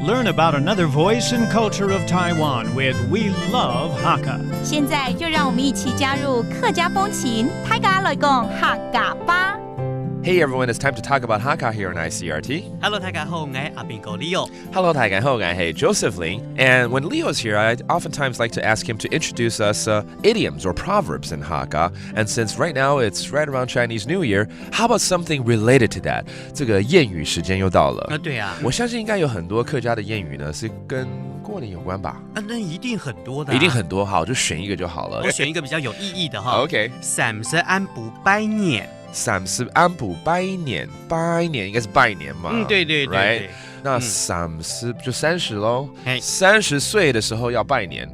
Learn about another voice and culture of Taiwan with We Love Hakka. 现在就让我们一起加入客家风情，大家来讲客家吧。Hey everyone, it's time to talk about Hakka here on ICRT. Hello， 大家好，我係阿邊個 Leo。Hello, 大家好，我係 Joseph Ling. And when Leo's here, I oftentimes like to ask him to introduce us idioms or proverbs in Hakka. And since right now it's right around Chinese New Year, how about something related to that? 这个谚语时间又到了。对啊，我相信应该有很多客家的谚语呢，是跟过年有关吧？那一定很多的、一定很多，好，就选一个就好了。我选一个比较有意义的哈。OK。三十安不拜年。30安补拜年，拜年应该是拜年嘛？对对对 ，right？ 那30就30咯，30岁的时候要拜年，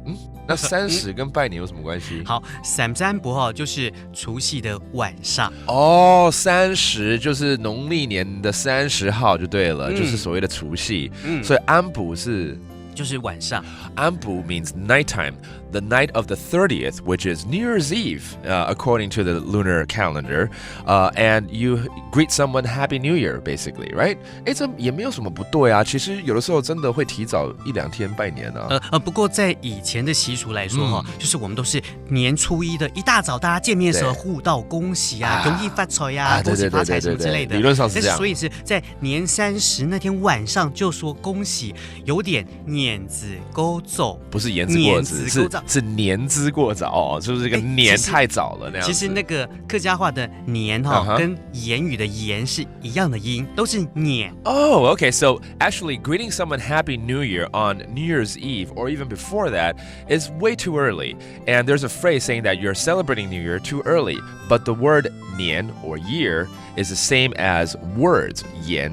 那30跟拜年有什么关系？好，三十安不哈就是除夕的晚上。哦，30就是农历年的30号就对了，就是所谓的除夕。所以安补是。就是晚上。安补 means nighttime, the night of the 30th, which is New Year's Eve, according to the lunar calendar. And you greet someone Happy New Year, basically, right? 这也没有什么不对啊。其实有的时候真的会提早一两天拜年啊。不过在以前的习俗来说哈，就是我们都是年初一的一大早，大家见面的时候互道恭喜啊，恭喜发财呀，恭喜发财什么之类的。理论上是这样。所以是在年30那天晚上就说恭喜，有点年子过早，不是言之过早，是年之过早哦，就是这个年太早了那样子。其实那个客家话的年哈，跟言语的言是一样的音，都是年。Oh, okay. So actually, greeting someone Happy New Year on New Year's Eve or even before that is way too early. And there's a phrase saying that you're celebrating New Year too early. But the word 年 or year is the same as words 言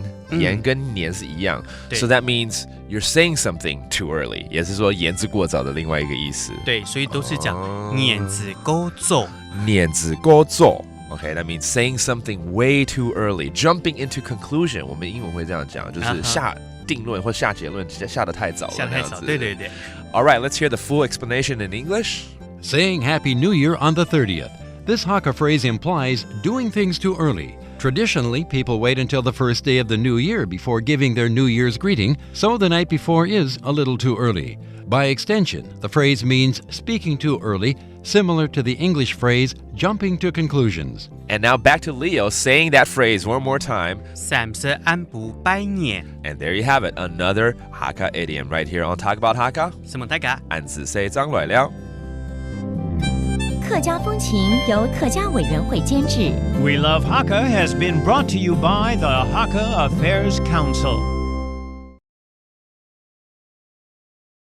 跟年是一样。So that means you're saying something too early， 也是说言之过早的另外一个意思。对，所以都是讲年子过早。年子过早。Okay, that means saying something way too early, jumping into conclusion. 我们英文会这样讲，就是下定论或下结论下得太早了。下得太早，对对对。All right, let's hear the full explanation in English. Saying Happy New Year on the 30th. This Hakka phrase implies doing things too early. Traditionally, people wait until the first day of the new year before giving their New Year's greeting, so the night before is a little too early. By extension, the phrase means speaking too early, similar to the English phrase jumping to conclusions. And now back to Leo saying that phrase one more time. 30安不拜年. And there you have it, another Hakka idiom right here on Talk About Hakka. 什么大家？俺只say 张来了。客家风情由客家委员会监制。We Love Hakka has been brought to you by the Hakka Affairs Council.